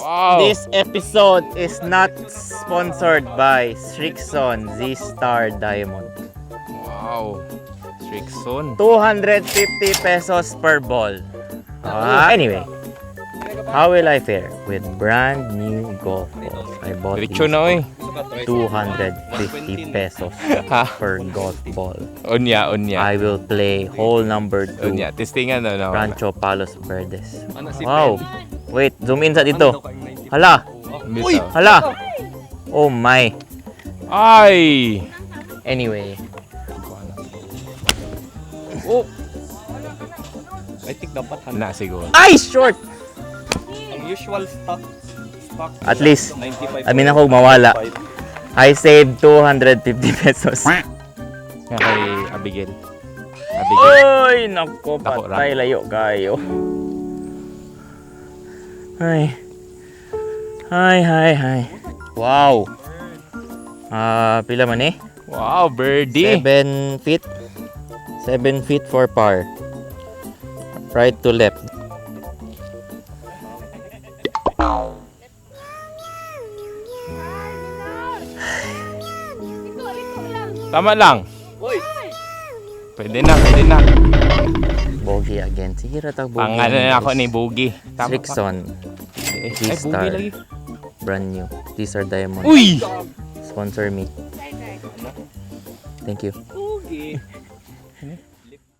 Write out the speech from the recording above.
Wow. This episode is not sponsored by Srixon Z-Star Diamond. Wow. Srixon. 250 pesos per ball. Anyway, how will I fare with brand new golf balls? I bought Diretso these na oy. 250 pesos Ha? per golf ball. Unya. I will play hole number 2, Unya. Testingan no. Rancho Palos Verdes. Wow. Wait, zoom in sa dito. Hala. Bitaw. Hala. Oh my. Ay. Anyway. Oh. I think dapat Na siguro. Ay, short. ang usual stock At least, 95. amin ako mawala. I saved 250 pesos. Nga kay Abigail. Abigail. Ay, nako, Dako ra. patay, layo kayo. Ay. Wow. Pila man eh? Wow, birdie. 7 feet. 7 feet for par. Right to left. Tama lang. Oy, Pwede na. Bogey again. Sige, ratag bogey. Ang ano na ako ni Boogie. Tama pa. Srixon. Ay, G-Star. Boogie lagi. Brand new. These are diamond. Uy! Sponsor me. Thank you.